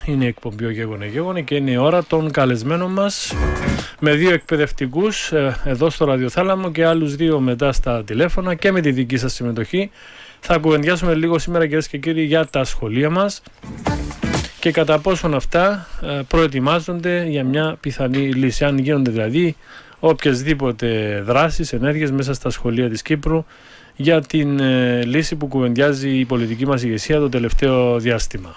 είναι η εκπομπή «Ο Γέγονε» και είναι η ώρα των καλεσμένων μας με 2 εκπαιδευτικούς εδώ στο ραδιοθάλαμο και άλλους 2 μετά στα τηλέφωνα και με τη δική σας συμμετοχή. Θα κουβεντιάσουμε λίγο σήμερα, κυρίες και κύριοι, για τα σχολεία μας και κατά πόσον αυτά προετοιμάζονται για μια πιθανή λύση. Αν γίνονται δηλαδή οποιασδήποτε δράσεις, ενέργειες μέσα στα σχολεία της Κύπρου για την λύση που κουβεντιάζει η πολιτική μας ηγεσία το τελευταίο διάστημα.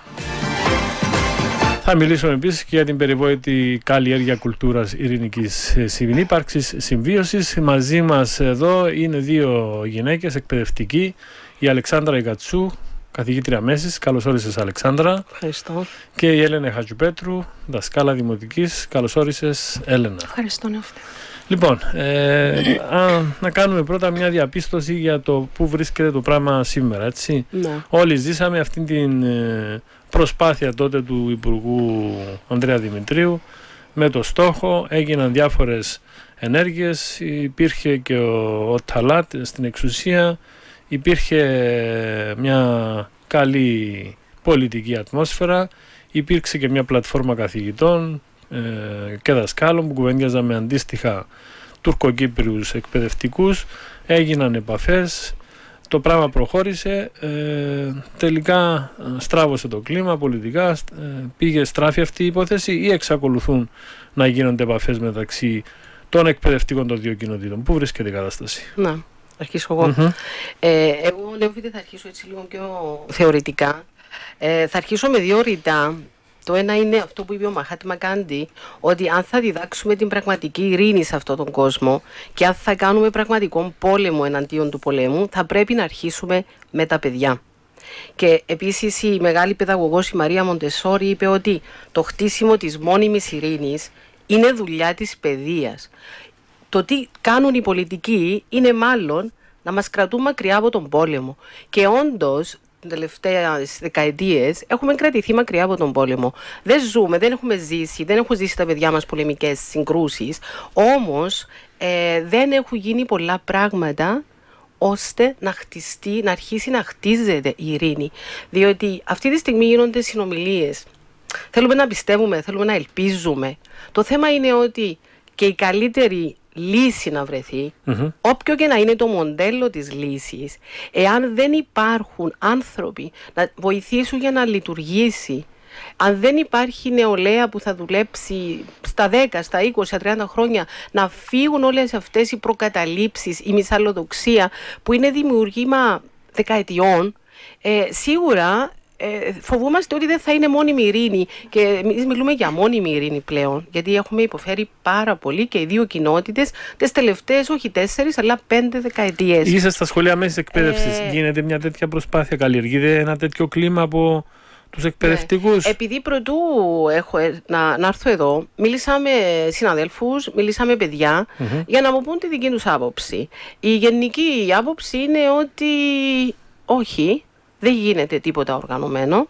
Θα μιλήσουμε επίσης και για την περιβόητη καλλιέργεια κουλτούρας ειρηνικής συνύπαρξης, συμβίωσης. Μαζί μας εδώ είναι 2 γυναίκες εκπαιδευτικοί, η Αλεξάνδρα Ικατσού, καθηγήτρια Μέσης. Καλώς όρισες, Αλεξάνδρα. Ευχαριστώ. Και η Έλενα Χατζουπέτρου, δασκάλα δημοτικής. Καλώς όρισες, Έλενα. Ευχαριστώ, Νεόφυτε. Λοιπόν, να κάνουμε πρώτα μια διαπίστωση για το πού βρίσκεται το πράγμα σήμερα, έτσι. Ναι. Όλοι ζήσαμε αυτή την προσπάθεια τότε του Υπουργού Ανδρέα Δημητρίου με το στόχο, έγιναν διάφορες ενέργειες, υπήρχε και ο Ταλάτ στην εξουσία, υπήρχε μια καλή πολιτική ατμόσφαιρα, υπήρξε και μια πλατφόρμα καθηγητών και δασκάλων που κουβέντιαζαν με αντίστοιχα τουρκοκύπριους εκπαιδευτικούς, έγιναν επαφές, το πράγμα προχώρησε, τελικά στράβωσε το κλίμα πολιτικά, πήγε στράφη αυτή η υπόθεση ή εξακολουθούν να γίνονται επαφές μεταξύ των εκπαιδευτικών των 2 κοινοτήτων? Πού βρίσκεται η κατάσταση? Να, αρχίσω εγώ. Εγώ, Νεόφυτε, θα αρχίσω έτσι λίγο πιο θεωρητικά. Θα αρχίσω με 2 ρητά. Το ένα είναι αυτό που είπε ο Μαχάτμα Γκάντι, ότι αν θα διδάξουμε την πραγματική ειρήνη σε αυτόν τον κόσμο και αν θα κάνουμε πραγματικό πόλεμο εναντίον του πολέμου, θα πρέπει να αρχίσουμε με τα παιδιά. Και επίσης η μεγάλη παιδαγωγός η Μαρία Μοντεσόρη είπε ότι το χτίσιμο της μόνιμης ειρήνης είναι δουλειά της παιδείας. Το τι κάνουν οι πολιτικοί είναι μάλλον να μας κρατούν μακριά από τον πόλεμο. Και όντως, τις τελευταίες δεκαετίες έχουμε κρατηθεί μακριά από τον πόλεμο. Δεν ζούμε, δεν έχουν ζήσει τα παιδιά μας πολεμικές συγκρούσεις, όμως δεν έχουν γίνει πολλά πράγματα ώστε να χτιστεί, να αρχίσει να χτίζεται η ειρήνη. Διότι αυτή τη στιγμή γίνονται συνομιλίες. Θέλουμε να πιστεύουμε, θέλουμε να ελπίζουμε. Το θέμα είναι ότι και η καλύτερη λύση να βρεθεί, όποιο και να είναι το μοντέλο της λύσης, εάν δεν υπάρχουν άνθρωποι να βοηθήσουν για να λειτουργήσει, αν δεν υπάρχει νεολαία που θα δουλέψει στα 10, στα 20, στα 30 χρόνια, να φύγουν όλες αυτές οι προκαταλήψεις, η μυσαλλοδοξία που είναι δημιουργήμα δεκαετιών, σίγουρα φοβούμαστε ότι δεν θα είναι μόνιμη ειρήνη. Και εμείς μιλούμε για μόνιμη ειρήνη πλέον, γιατί έχουμε υποφέρει πάρα πολύ και οι 2 κοινότητες τις τελευταίες, όχι 4, αλλά 5 δεκαετίες. Είσαι στα σχολεία μέσης εκπαίδευσης. Γίνεται μια τέτοια προσπάθεια, καλλιεργείται ένα τέτοιο κλίμα από τους εκπαιδευτικούς? Ναι. Επειδή πρωτού να έρθω εδώ, μίλησα με συναδέλφους, μίλησα με παιδιά για να μου πούν τη δική τους άποψη. Η γενική άποψη είναι ότι όχι, δεν γίνεται τίποτα οργανωμένο.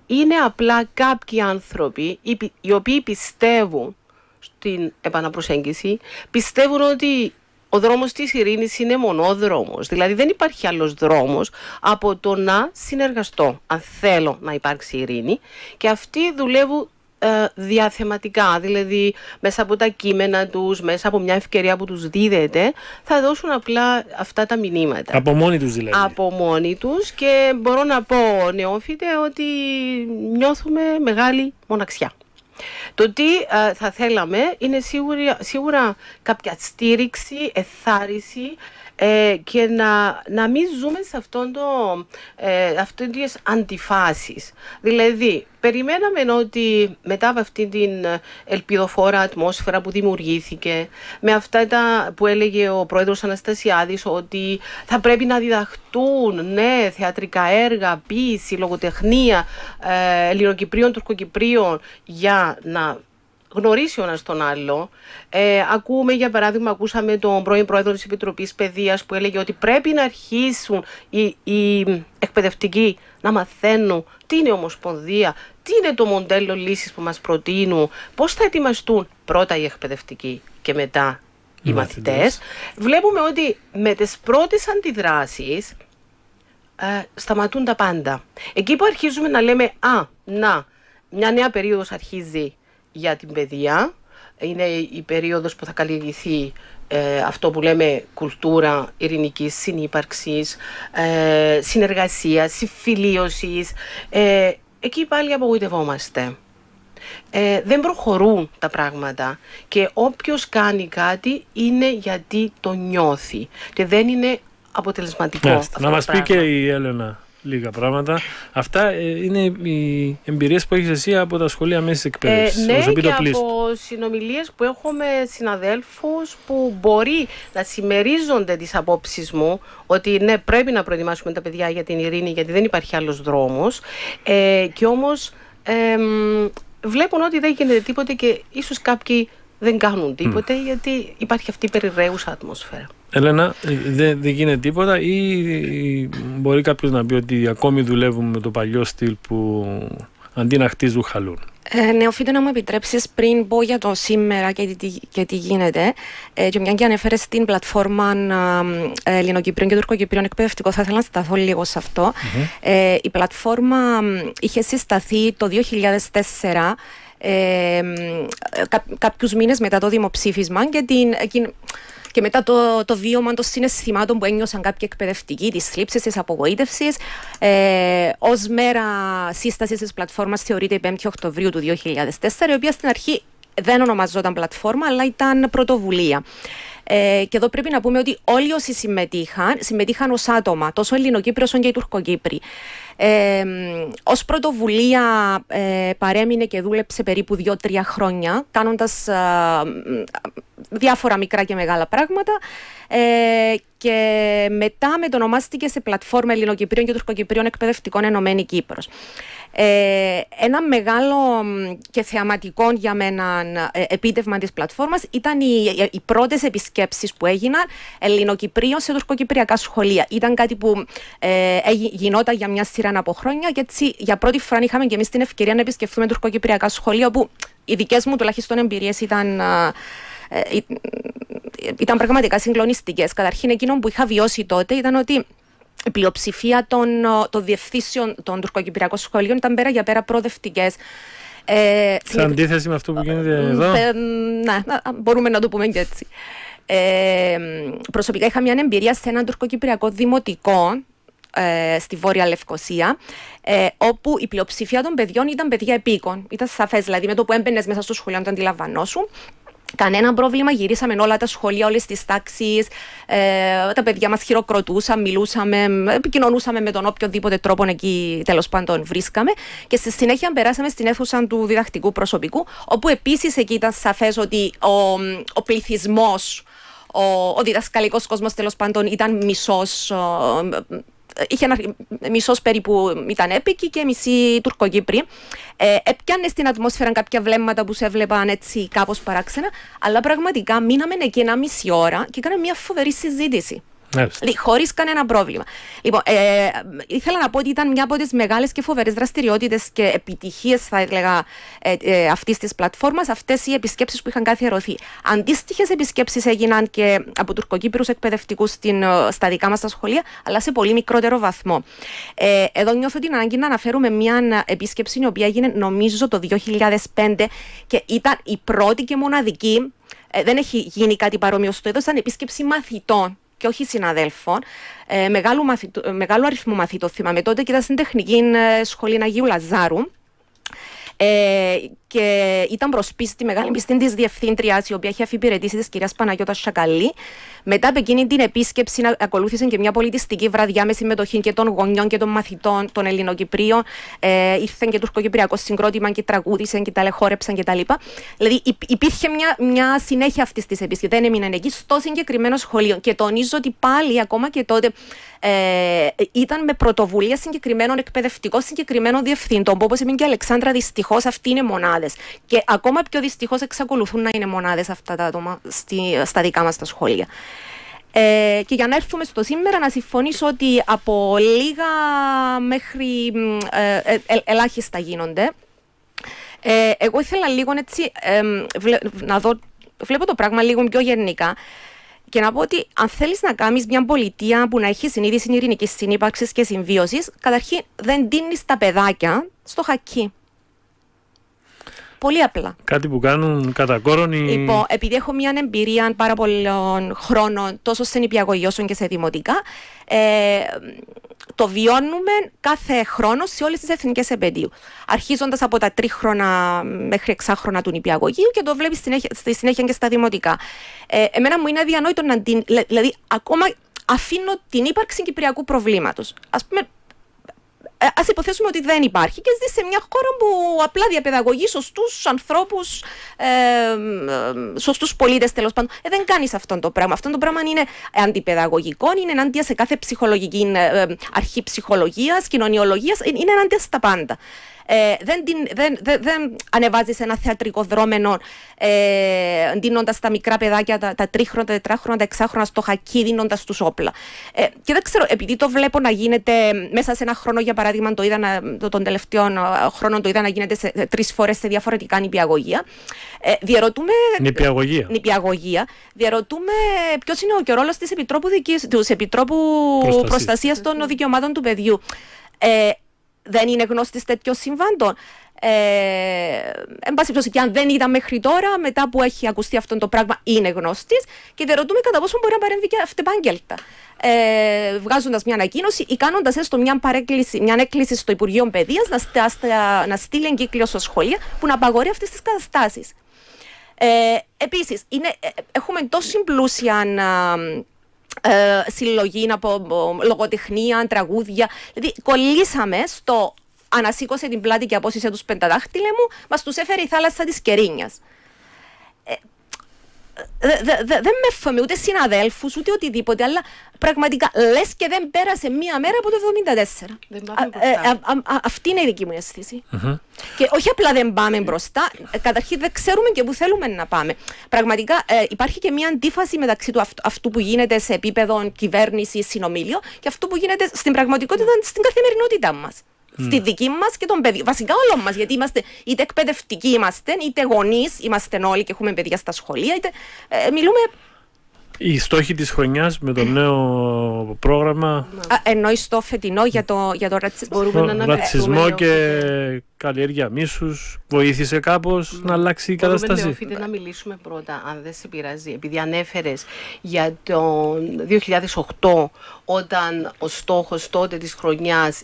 Είναι απλά κάποιοι άνθρωποι οι οποίοι πιστεύουν στην επαναπροσέγγιση, πιστεύουν ότι ο δρόμος της ειρήνης είναι μονόδρομος. Δηλαδή δεν υπάρχει άλλος δρόμος από το να συνεργαστώ, αν θέλω να υπάρξει ειρήνη. Και αυτοί δουλεύουν διαθεματικά, δηλαδή μέσα από τα κείμενα τους, μέσα από μια ευκαιρία που τους δίδεται, θα δώσουν απλά αυτά τα μηνύματα. Από μόνοι τους δηλαδή? Από μόνοι τους, και μπορώ να πω, Νεόφυτε, ότι νιώθουμε μεγάλη μοναξιά. Το τι θα θέλαμε είναι σίγουρα κάποια στήριξη, εθάρρυνση, και να μην ζούμε σε αυτές τις αντιφάσεις. Δηλαδή, περιμέναμε ότι μετά από αυτή την ελπιδοφόρα ατμόσφαιρα που δημιουργήθηκε, με αυτά που έλεγε ο πρόεδρος Αναστασιάδης, ότι θα πρέπει να διδαχτούν θεατρικά έργα, ποίηση, λογοτεχνία, Ελληνοκυπρίων, Τουρκοκυπρίων, για να γνωρίσει ο ένας τον άλλο. Ακούσαμε τον πρώην πρόεδρο της Επιτροπής Παιδείας που έλεγε ότι πρέπει να αρχίσουν οι εκπαιδευτικοί να μαθαίνουν τι είναι ομοσπονδία, τι είναι το μοντέλο λύσης που μας προτείνουν, πώς θα ετοιμαστούν πρώτα οι εκπαιδευτικοί και μετά οι μαθητές. Βλέπουμε ότι με τις πρώτες αντιδράσεις σταματούν τα πάντα. Εκεί που αρχίζουμε να λέμε μια νέα περίοδος αρχίζει για την παιδεία. Είναι η περίοδος που θα καλλιεργηθεί αυτό που λέμε κουλτούρα ειρηνικής συνύπαρξης, συνεργασίας, συμφιλίωσης. Εκεί πάλι απογοητευόμαστε. Δεν προχωρούν τα πράγματα και όποιος κάνει κάτι είναι γιατί το νιώθει και δεν είναι αποτελεσματικό. Να μας πει και η Έλενα λίγα πράγματα. Αυτά είναι οι εμπειρίες που έχεις εσύ από τα σχολεία μέσης εκπαίδευσης. Ναι, και από συνομιλίες που έχω με συναδέλφους που μπορεί να συμμερίζονται τις απόψεις μου ότι ναι, πρέπει να προετοιμάσουμε τα παιδιά για την ειρήνη γιατί δεν υπάρχει άλλος δρόμος, και όμως βλέπουν ότι δεν γίνεται τίποτε και ίσως κάποιοι δεν κάνουν τίποτε γιατί υπάρχει αυτή η περιραίουσα ατμόσφαιρα. Έλενα, δεν γίνεται τίποτα ή μπορεί κάποιος να πει ότι ακόμη δουλεύουμε με το παλιό στυλ που αντί να χτίζουν χαλούν? Νεοφύτε, να μου επιτρέψεις πριν πω για το σήμερα και τι γίνεται, και μια και ανέφερες στην πλατφόρμα Ελληνοκυπρίων και Τουρκοκυπρίων εκπαιδευτικό, θα ήθελα να σταθώ λίγο σε αυτό. Η πλατφόρμα είχε συσταθεί το 2004, κάποιους μήνες μετά το δημοψήφισμα και μετά το βίωμα των συναισθημάτων που ένιωσαν κάποιοι εκπαιδευτικοί, της θλίψης, της απογοήτευσης. Ως μέρα σύστασης της πλατφόρμας θεωρείται η 5η Οκτωβρίου του 2004, η οποία στην αρχή δεν ονομαζόταν πλατφόρμα, αλλά ήταν πρωτοβουλία. Και εδώ πρέπει να πούμε ότι όλοι όσοι συμμετείχαν ως άτομα, τόσο Ελληνοκύπροι όσο και οι Τουρκοκύπροι. Ως πρωτοβουλία παρέμεινε και δούλεψε περίπου 2-3 χρόνια, κάνοντας διάφορα μικρά και μεγάλα πράγματα, και μετά μετονομάστηκε σε πλατφόρμα Ελληνοκυπρίων και Τουρκοκυπρίων εκπαιδευτικών Ενωμένη Κύπρος. Ένα μεγάλο και θεαματικό για μένα επίτευγμα της πλατφόρμας ήταν οι πρώτες επισκέψεις που έγιναν Ελληνοκυπρίων σε τουρκοκυπριακά σχολεία. Ήταν κάτι που γινόταν για μια σειρά από χρόνια και έτσι για πρώτη φορά είχαμε και εμείς την ευκαιρία να επισκεφθούμε τουρκοκυπριακά σχολεία, όπου οι δικές μου τουλάχιστον εμπειρίες ήταν πραγματικά συγκλονιστικές. Καταρχήν, εκείνο που είχα βιώσει τότε ήταν ότι η πλειοψηφία των διευθύνσεων των τουρκοκυπριακών σχολείων ήταν πέρα για πέρα προοδευτικές. Σε αντίθεση με αυτό που γίνεται εδώ. Ναι, μπορούμε να το πούμε και έτσι. Προσωπικά είχα μια εμπειρία σε έναν τουρκοκυπριακό δημοτικό στη Βόρεια Λευκοσία, όπου η πλειοψηφία των παιδιών ήταν παιδιά επίκων. Ήταν σαφές, δηλαδή με το που έμπαινες μέσα στο σχολείο να το αντιλαμβανόσουν. Κανένα πρόβλημα, γυρίσαμε όλα τα σχολεία, όλες τις τάξεις, τα παιδιά μας χειροκροτούσαν, μιλούσαμε, επικοινωνούσαμε με τον οποιοδήποτε τρόπο εκεί τέλος πάντων βρίσκαμε, και στη συνέχεια περάσαμε στην αίθουσα του διδακτικού προσωπικού, όπου επίσης εκεί ήταν σαφές ότι ο πληθυσμός, ο διδασκαλικός κόσμος τέλος πάντων ήταν μισός. Είχε μισός περίπου ήταν έπικοι και μισή Τουρκοκύπροι. Έπιανε στην ατμόσφαιρα κάποια βλέμματα που σε έβλεπαν έτσι κάπως παράξενα, αλλά πραγματικά μείναμε εκεί 1,5 ώρα και κάναμε μια φοβερή συζήτηση. Δηλαδή, χωρίς κανένα πρόβλημα. Λοιπόν, ήθελα να πω ότι ήταν μια από τις μεγάλες και φοβερές δραστηριότητες και επιτυχίες, θα έλεγα, αυτής της πλατφόρμας, αυτές οι επισκέψεις που είχαν καθιερωθεί. Αντίστοιχες επισκέψεις έγιναν και από Τουρκοκύπριους εκπαιδευτικούς στα δικά μας τα σχολεία, αλλά σε πολύ μικρότερο βαθμό. Εδώ νιώθω την ανάγκη να αναφέρουμε μια επίσκεψη η οποία έγινε νομίζω το 2005 και ήταν η πρώτη και μοναδική. Δεν έχει γίνει κάτι παρόμοιο στο είδος, ήταν επίσκεψη μαθητών και όχι συναδέλφων, μεγάλου αριθμού μαθητών θυμάμαι τότε, και ήταν στην Τεχνική Σχολή Αγίου Λαζάρου, και ήταν προς πίστη μεγάλη πιστή της διευθύντριας, η οποία είχε αφιπηρετήσει της κυρίας Παναγιώτα Σακαλή. Μετά από εκείνη την επίσκεψη ακολούθησε και μια πολιτιστική βραδιά με συμμετοχή και των γονιών και των μαθητών των Ελληνοκυπρίων. Ήρθε και τουρκοκυπριακό συγκρότημα και τραγούδισαν και ταλαιχώρεψαν κτλ. Δηλαδή υπήρχε μια συνέχεια αυτής της επίσκεψης. Δεν έμειναν εκεί στο συγκεκριμένο σχολείο. Και τονίζω ότι πάλι ακόμα και τότε ήταν με πρωτοβουλία συγκεκριμένων εκπαιδευτικών, συγκεκριμένων διευθυντών, που όπως είπε και η Αλεξάνδρα, δυστυχώς αυτοί είναι μονάδες. Και ακόμα πιο δυστυχώς εξακολουθούν να είναι μονάδες αυτά τα άτομα στα δικά μας τα σχολεία. Και για να έρθουμε στο σήμερα, να συμφωνήσω ότι από λίγα μέχρι ελάχιστα γίνονται. Εγώ ήθελα λίγο έτσι να δω, βλέπω το πράγμα λίγο πιο γενικά. Και να πω ότι αν θέλεις να κάνεις μια πολιτεία που να έχει συνείδηση ειρηνικής συνύπαρξης και συμβίωσης, καταρχήν δεν δίνεις τα παιδάκια στο χακί. Πολύ απλά. Κάτι που κάνουν κατά κόρον Λοιπόν, επειδή έχω μια εμπειρία πάρα πολλών χρόνων τόσο σε νηπιαγωγή όσο και σε δημοτικά, το βιώνουμε κάθε χρόνο σε όλες τις εθνικές επαιδείου. Αρχίζοντας από τα 3χρονα μέχρι 6χρονα του νηπιαγωγείου και το βλέπεις στη συνέχεια και στα δημοτικά. Εμένα μου είναι αδιανόητο να την. Δηλαδή, ακόμα αφήνω την ύπαρξη κυπριακού προβλήματος. Ας υποθέσουμε ότι δεν υπάρχει και ζεις σε μια χώρα που απλά διαπαιδαγωγεί σωστούς ανθρώπους, σωστούς πολίτες τέλος πάντων. Δεν κάνεις αυτό το πράγμα. Αυτό το πράγμα είναι αντιπαιδαγωγικό, είναι ενάντια σε κάθε ψυχολογική αρχή ψυχολογίας, κοινωνιολογίας, είναι ενάντια στα πάντα. Δεν ανεβάζεις ένα θεατρικό δρόμενο δίνοντας τα μικρά παιδάκια, τα 3χρονα, τα 4χρονα, τα 6χρονα στο χακί, δίνοντας τους όπλα. Και δεν ξέρω, επειδή το βλέπω να γίνεται μέσα σε ένα χρόνο, για παράδειγμα, τον τελευταίο χρόνο το είδα να γίνεται 3 φορές σε διαφορετικά νηπιαγωγεία. Νηπιαγωγεία. Διαρωτούμε ποιος είναι και ο ρόλος του Επιτρόπου Προστασίας των Δικαιωμάτων του Παιδιού. Δεν είναι γνώστης τέτοιων συμβάντων. Εν πάση περιπτώσει, και αν δεν ήταν μέχρι τώρα, μετά που έχει ακουστεί αυτό το πράγμα, είναι γνώστης και δεν ρωτούμε κατά πόσο μπορεί να παρέμβει και αυτεπάγγελτα. Βγάζοντας μια ανακοίνωση ή κάνοντας έστω μια έκκληση στο Υπουργείο Παιδείας να στείλει εγκύκλιο στα σχολεία που να απαγορεύει αυτές τις καταστάσεις. Επίσης, έχουμε τόσο πλούσια συλλογή από λογοτεχνία, τραγούδια. Δηλαδή, κολλήσαμε στο ανασήκωσε την πλάτη και απόσυσε τους πενταδάχτυλε μου, μας τους έφερε η θάλασσα της Κερίνιας. Δεν με φοβάμαι ούτε συναδέλφους, ούτε οτιδήποτε, αλλά πραγματικά λες και δεν πέρασε μία μέρα από το 1974. Αυτή είναι η δική μου αίσθηση. Και όχι απλά δεν πάμε μπροστά, καταρχήν δεν ξέρουμε και πού θέλουμε να πάμε. Πραγματικά υπάρχει και μία αντίφαση μεταξύ του αυτού που γίνεται σε επίπεδο κυβέρνηση, συνομίλιο και αυτού που γίνεται στην πραγματικότητα στην καθημερινότητά μας. Στη δική μας και των παιδιών. Βασικά όλων μας, γιατί είμαστε είτε εκπαιδευτικοί είμαστε, είτε γονείς είμαστε όλοι και έχουμε παιδιά στα σχολεία, είτε μιλούμε. Οι στόχοι της χρονιάς με το νέο πρόγραμμα. Εννοείς το φετινό για το ρατσισμό και καλλιέργεια μίσους. Βοήθησε κάπως να αλλάξει η κατάσταση? Μπορούμε να μιλήσουμε πρώτα, αν δεν σε πειράζει, επειδή ανέφερες για το 2008, όταν ο στόχος τότε της χρονιάς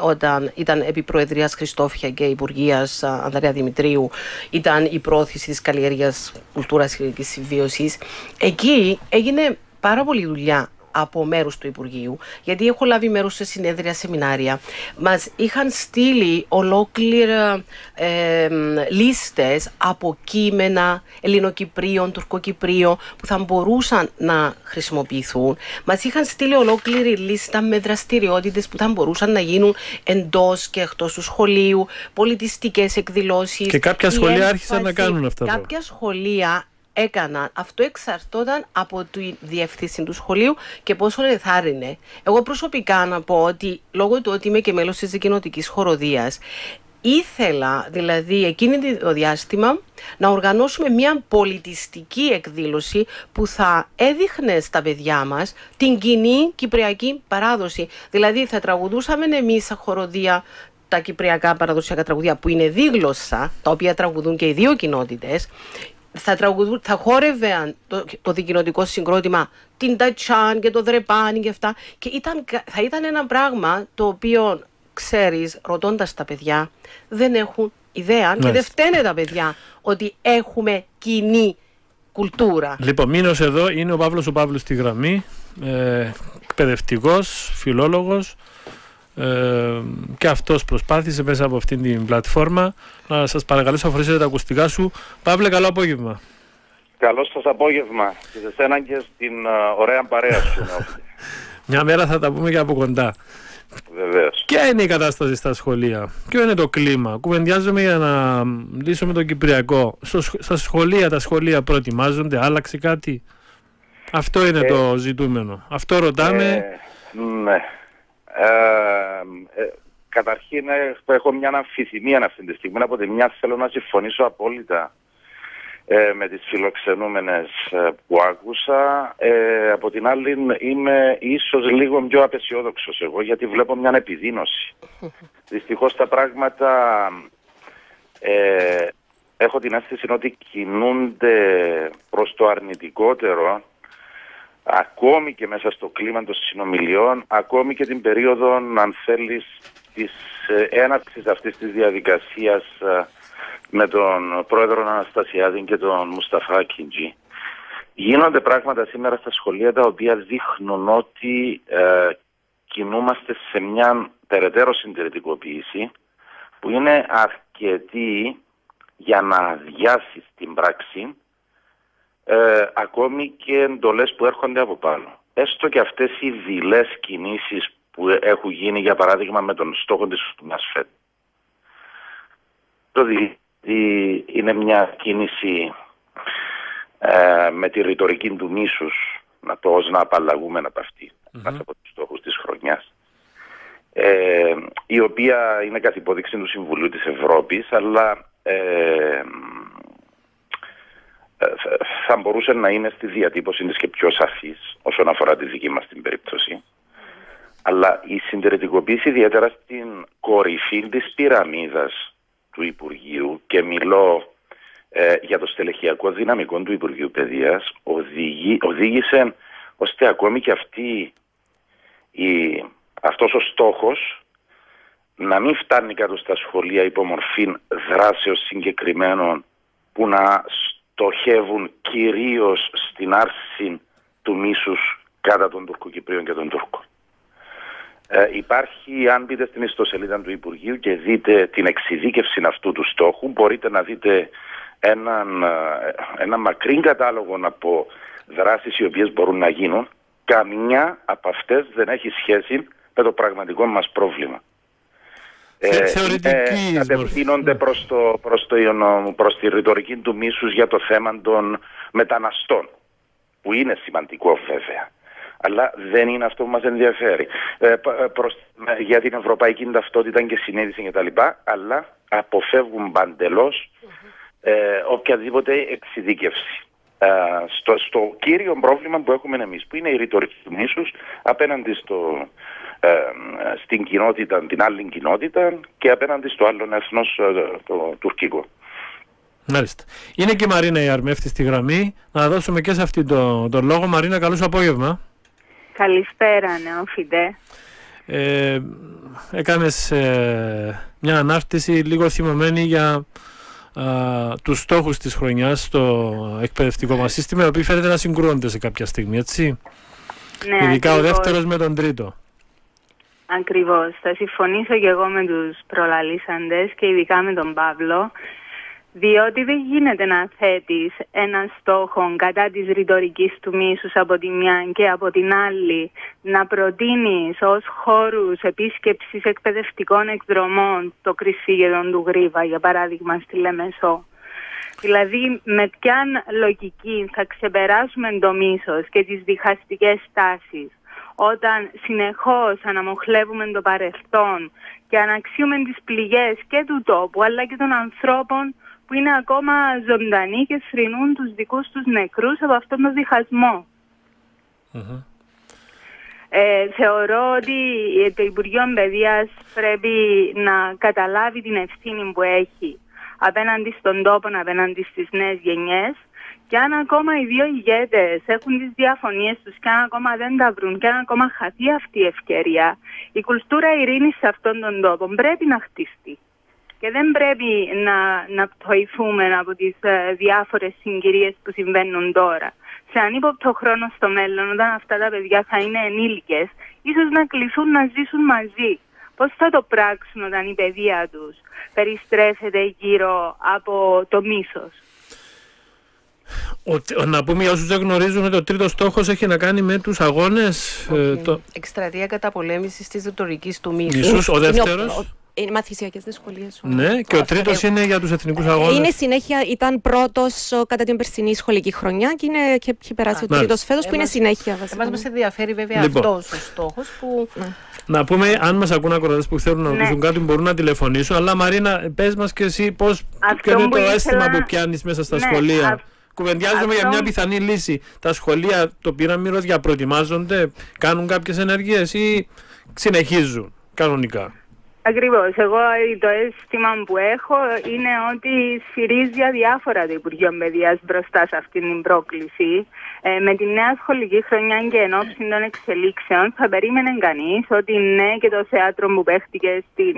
όταν ήταν επί Προεδρίας Χριστόφια και Υπουργείας Ανδρέα Δημητρίου, ήταν η πρόθεση της καλλιέργειας κουλτούρας και συμβίωσης. Εκεί έγινε πάρα πολλή δουλειά από μέρους του Υπουργείου, γιατί έχω λάβει μέρος σε συνέδρια, σεμινάρια. Μας είχαν στείλει ολόκληρα λίστες από κείμενα Ελληνοκυπρίων, Τουρκοκυπρίων που θα μπορούσαν να χρησιμοποιηθούν. Μας είχαν στείλει ολόκληρη λίστα με δραστηριότητες που θα μπορούσαν να γίνουν εντός και εκτός του σχολείου, πολιτιστικές εκδηλώσεις. Και κάποια σχολεία άρχισαν να κάνουν αυτά. Κάποια σχολεία έκαναν. Αυτό εξαρτώταν από τη διεύθυνση του σχολείου και πόσο ενθάρρυνε. Εγώ προσωπικά να πω ότι λόγω του ότι είμαι και μέλος της δικοινοτικής χοροδίας, ήθελα δηλαδή εκείνη το διάστημα να οργανώσουμε μια πολιτιστική εκδήλωση που θα έδειχνε στα παιδιά μας την κοινή κυπριακή παράδοση. Δηλαδή θα τραγουδούσαμε εμείς σαν χοροδία τα κυπριακά παραδοσιακά τραγουδία που είναι δίγλωσσα, τα οποία τραγουδούν και οι δύο κοινότητες. Θα χόρευαν το δικοινοτικό συγκρότημα την τατσάν και το δρεπάνι και αυτά, και θα ήταν ένα πράγμα το οποίο, ξέρεις, ρωτώντας τα παιδιά, δεν έχουν ιδέα και δεν φταίνε τα παιδιά ότι έχουμε κοινή κουλτούρα. Λοιπόν, μείνος εδώ, είναι ο Παύλος στη γραμμή, εκπαιδευτικός, φιλόλογος, και αυτός προσπάθησε μέσα από αυτήν την πλατφόρμα. Να σας παρακαλέσω να φορέσετε τα ακουστικά σου. Παύλε, καλό απόγευμα. Καλό σας απόγευμα και σε εσένα και στην ωραία παρέα σου. Μια μέρα θα τα πούμε και από κοντά. Βεβαίως. Ποια είναι η κατάσταση στα σχολεία, ποιο είναι το κλίμα? Κουβεντιάζουμε για να λύσουμε το κυπριακό. Στα σχολεία, τα σχολεία προετοιμάζονται, άλλαξε κάτι? Αυτό είναι το ζητούμενο. Αυτό ρωτάμε. Ναι. Καταρχήν έχω μια αμφιθυμία αυτή τη στιγμή. Από τη μια θέλω να συμφωνήσω απόλυτα με τις φιλοξενούμενες που άκουσα. Από την άλλη είμαι ίσως λίγο πιο απεσιόδοξος εγώ, γιατί βλέπω μια επιδείνωση. Δυστυχώς τα πράγματα έχω την αίσθηση ότι κινούνται προς το αρνητικότερο, ακόμη και μέσα στο κλίμα των συνομιλιών, ακόμη και την περίοδο, αν θέλεις, της έναρξης αυτής της διαδικασίας με τον πρόεδρο Αναστασιάδη και τον Μουσταφά Κιντζή. Γίνονται πράγματα σήμερα στα σχολεία τα οποία δείχνουν ότι κινούμαστε σε μια περαιτέρω συντηρητικοποίηση που είναι αρκετή για να αδειάσει στην πράξη ακόμη και εντολές που έρχονται από πάνω. Έστω και αυτές οι δειλές κινήσεις που έχουν γίνει, για παράδειγμα, με τον στόχο της ΜΑΣΦΕΤ. Είναι μια κίνηση με τη ρητορική του μίσους, να το ως να απαλλαγούμε από αυτή, μέσα από τους στόχους της χρονιάς, η οποία είναι καθ' υπόδειξη του Συμβουλίου της Ευρώπης, αλλά θα μπορούσε να είναι στη διατύπωση της και πιο σαφής όσον αφορά τη δική μας την περίπτωση. Αλλά η συντηρητικοποίηση, ιδιαίτερα στην κορυφή της πυραμίδας του Υπουργείου, και μιλώ για το στελεχειακό δυναμικό του Υπουργείου Παιδείας, οδήγησε ώστε ακόμη και αυτός ο στόχος να μην φτάνει κάτω στα σχολεία υπό μορφή δράσεως συγκεκριμένων που να στοχεύουν κυρίως στην άρση του μίσους κατά των Τουρκοκυπρίων και των Τούρκων. Υπάρχει, αν μπείτε στην ιστοσελίδα του Υπουργείου και δείτε την εξειδίκευση αυτού του στόχου, μπορείτε να δείτε ένα μακρύ κατάλογο από δράσεις οι οποίες μπορούν να γίνουν. Καμιά από αυτές δεν έχει σχέση με το πραγματικό μας πρόβλημα. Κατευθύνονται προς τη ρητορική του μίσους για το θέμα των μεταναστών, που είναι σημαντικό βέβαια, αλλά δεν είναι αυτό που μας ενδιαφέρει. Για την ευρωπαϊκή ταυτότητα και συνείδηση κτλ., αλλά αποφεύγουν παντελώς οποιαδήποτε εξειδίκευση στο κύριο πρόβλημα που έχουμε εμείς, που είναι η ρητορική του μίσους απέναντι στην κοινότητα, την άλλη κοινότητα, και απέναντι στο άλλο έθνος, το τουρκικό. Μάλιστα. Είναι και η Μαρίνα η Αρμεύτη στη γραμμή. Να δώσουμε και σε αυτή τον λόγο. Μαρίνα, καλώς απόγευμα. Καλησπέρα, Νεόφιτε. Έκανες μια ανάρτηση λίγο θυμωμένη για τους στόχους της χρονιάς στο εκπαιδευτικό μας σύστημα, οι οποίοι φαίνεται να συγκρούονται σε κάποια στιγμή, έτσι. Ναι, ειδικά ακριβώς. Ο δεύτερος με τον τρίτο. Ακριβώς. Θα συμφωνήσω και εγώ με τους προλαλήσαντες και ειδικά με τον Παύλο, διότι δεν γίνεται να θέτεις έναν στόχο κατά της ρητορικής του μίσους από τη μια και από την άλλη να προτείνεις ως χώρους επίσκεψης εκπαιδευτικών εκδρομών το Κρυσίγεδο του Γρίβα, για παράδειγμα στη Λεμεσό. Δηλαδή, με ποιαν λογική θα ξεπεράσουμε το μίσος και τις διχαστικές τάσεις όταν συνεχώς αναμοχλεύουμε το παρελθόν και αναξιούμε τις πληγές και του τόπου αλλά και των ανθρώπων που είναι ακόμα ζωντανοί και θρηνούν τους δικούς τους νεκρούς από αυτόν τον διχασμό. Θεωρώ ότι το Υπουργείο Παιδείας πρέπει να καταλάβει την ευθύνη που έχει απέναντι στον τόπο, απέναντι στις νέες γενιές, και αν ακόμα οι δύο ηγέτες έχουν τις διαφωνίες τους και αν ακόμα δεν τα βρουν και αν ακόμα χαθεί αυτή η ευκαιρία, η κουλτούρα ειρήνης σε αυτόν τον τόπο πρέπει να χτιστεί. Και δεν πρέπει να πτωηθούμε από τις διάφορες συγκυρίες που συμβαίνουν τώρα. Σε ανύποπτο χρόνο στο μέλλον, όταν αυτά τα παιδιά θα είναι ενήλικες, ίσως να κληθούν να ζήσουν μαζί. Πώς θα το πράξουν όταν η παιδεία τους περιστρέφεται γύρω από το μίσος? Να πούμε για όσους δεν γνωρίζουν ότι ο τρίτος στόχος έχει να κάνει με τους αγώνες. Εκστρατεία καταπολέμησης της ρητορικής του μίσους. Ο δεύτερος. Είναι μαθησιακές δυσκολίες. Ναι, και ο τρίτος είναι για τους εθνικούς αγώνες. Είναι συνέχεια, ήταν πρώτος κατά την περσινή σχολική χρονιά και έχει περάσει ο τρίτος φέτος, που είναι συνέχεια βασικά. Εμάς μας ενδιαφέρει βέβαια αυτός ο στόχος που... Να πούμε, αν μας ακούν ακροατές που θέλουν να ρωτήσουν κάτι, μπορούν να τηλεφωνήσουν. Αλλά Μαρίνα, πες μας και εσύ ποιο είναι το αίσθημα που πιάνεις μέσα στα σχολεία. Κουβεντιάζουμε για μια πιθανή λύση. Τα σχολεία, το πυραμίδο, προετοιμάζονται, κάνουν κάποιες ενέργειες ή συνεχίζουν κανονικά? Ακριβώς. Εγώ το αίσθημα που έχω είναι ότι σφυρίζει αδιάφορα το Υπουργείο Παιδείας μπροστά σε αυτήν την πρόκληση. Με τη νέα σχολική χρονιά και εν ώψη των εξελίξεων θα περίμενε κανείς ότι ναι, και το θέατρο που παίχτηκε στην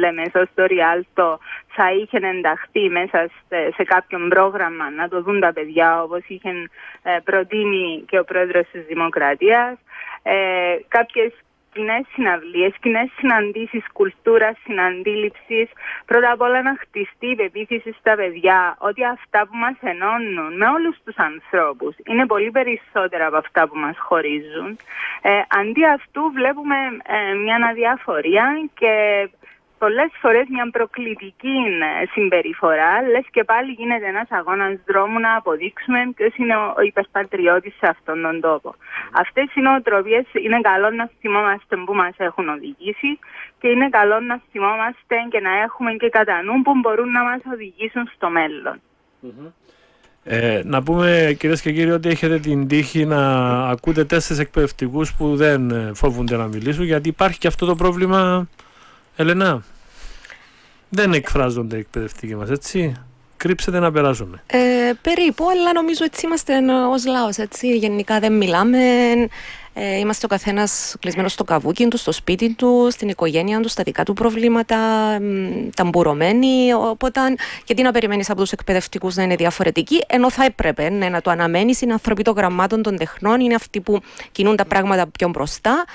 Λεμεσό στο Ριάλτο θα είχε ενταχθεί μέσα σε κάποιο πρόγραμμα να το δουν τα παιδιά, όπως είχε προτείνει και ο πρόεδρος της Δημοκρατίας. Κάποιες κοινές συναυλίες, κοινές συναντήσεις κουλτούρας, συναντήληψης. Πρώτα απ' όλα να χτιστεί η πεποίθηση στα παιδιά ότι αυτά που μας ενώνουν με όλους τους ανθρώπους είναι πολύ περισσότερα από αυτά που μας χωρίζουν. Αντί αυτού βλέπουμε μια αδιαφορία και πολλές φορές μια προκλητική συμπεριφορά, λες και πάλι γίνεται ένας αγώνας δρόμου να αποδείξουμε ποιος είναι ο υπερπατριώτης σε αυτόν τον τόπο. Αυτές οι νοοτροπίες είναι καλό να θυμόμαστε που μας έχουν οδηγήσει και είναι καλό να θυμόμαστε και να έχουμε και κατά νου που μπορούν να μας οδηγήσουν στο μέλλον. Να πούμε, κυρίες και κύριοι, ότι έχετε την τύχη να ακούτε 4 εκπαιδευτικούς που δεν φοβούνται να μιλήσουν, γιατί υπάρχει και αυτό το πρόβλημα, Ελένα. Δεν εκφράζονται οι εκπαιδευτικοί μας, έτσι. Κρύψετε να περάσουμε. Περίπου, αλλά νομίζω έτσι είμαστε ως λαός, έτσι. Γενικά δεν μιλάμε. Είμαστε ο καθένας κλεισμένος στο καβούκι του, στο σπίτι του, στην οικογένεια του, στα δικά του προβλήματα, ταμπουρωμένοι. Οπότε, γιατί να περιμένεις από τους εκπαιδευτικούς να είναι διαφορετικοί, ενώ θα έπρεπε να το αναμένεις. Είναι άνθρωποι των γραμμάτων των τεχνών, είναι αυτοί που κινούν τα πράγματα πιο μπροστά.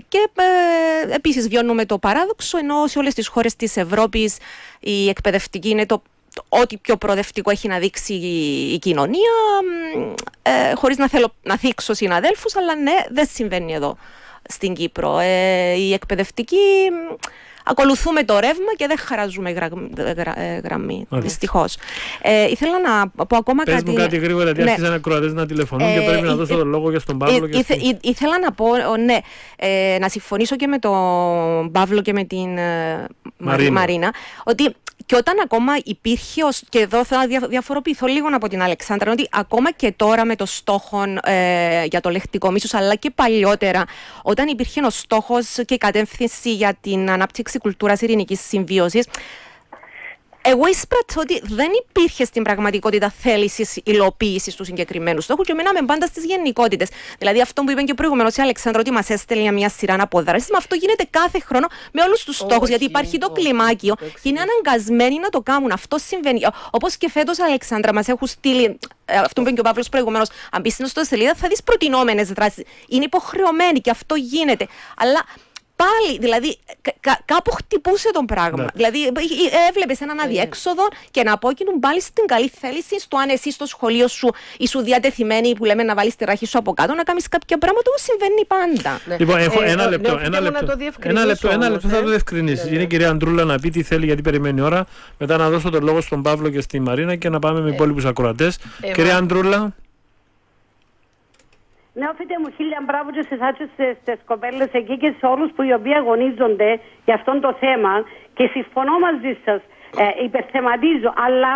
Και επίσης βιώνουμε το παράδοξο, ενώ σε όλες τις χώρες της Ευρώπης η εκπαιδευτική είναι ό,τι πιο προοδευτικό έχει να δείξει η κοινωνία, χωρίς να θέλω να θίξω συναδέλφους, αλλά ναι, δεν συμβαίνει εδώ στην Κύπρο. Οι εκπαιδευτικοί ακολουθούμε το ρεύμα και δεν χαράζουμε γραμμή, δυστυχώς. Ήθελα να πω ακόμα κάτι. Πες μου κάτι γρήγορα, γιατί άρχισαν ακροατές να τηλεφωνούν και πρέπει να δώσω τον λόγο για στον Παύλο. Ήθελα να πω, ναι, να συμφωνήσω και με τον Παύλο και με την Μαρίνα, ότι και όταν ακόμα υπήρχε, και εδώ θα διαφοροποιηθώ λίγο από την Αλεξάνδρα, ότι ακόμα και τώρα με το στόχο για το λεκτικό μίσος, αλλά και παλιότερα, όταν υπήρχε ο στόχος και η κατεύθυνση για την ανάπτυξη κουλτούρας ειρηνικής συμβίωσης, εγώ εισπράττω ότι δεν υπήρχε στην πραγματικότητα θέληση υλοποίηση του συγκεκριμένου στόχου και μέναμε πάντα στις γενικότητες. Δηλαδή, αυτό που είπε και προηγουμένως η Αλεξάνδρα, ότι μας έστελνε μια σειρά αποδράσεις, αυτό γίνεται κάθε χρόνο με όλους τους στόχους. Γιατί υπάρχει το κλιμάκιο και είναι αναγκασμένοι να το κάνουν. Αυτό συμβαίνει. Όπως και φέτος, Αλεξάνδρα, μας έχουν στείλει. Αυτό που είπε και ο Παύλος προηγουμένως. Αν μπει στην ιστοσελίδα, θα δεις προτινόμενες δράσεις. Είναι υποχρεωμένοι και αυτό γίνεται. Αλλά πάλι, δηλαδή, κάπου χτυπούσε τον πράγμα. Ναι. Δηλαδή, έβλεπες έναν αδιέξοδο και να απόκεινουν πάλι στην καλή θέληση, στο αν εσύ στο σχολείο σου ήσουν διατεθειμένη, που λέμε, να βάλεις τη ράχη σου από κάτω, να κάνεις κάποια πράγματα που συμβαίνει πάντα. Ναι. Λοιπόν, έχω ένα λεπτό θα το διευκρινίσεις. Είναι η κυρία Αντρούλα να πει τι θέλει, γιατί περιμένει η ώρα. Μετά να δώσω τον λόγο στον Παύλο και στη Μαρίνα και να πάμε με υπόλοιπους ακροατές. Κυρία Αντρούλα. Ναι, οφείτε μου, χίλια μπράβο και σε εσάς και στις κοπέλες εκεί και σε όλους που οι οποίοι αγωνίζονται για αυτό το θέμα και συμφωνώ μαζί σας, υπερθεματίζω, αλλά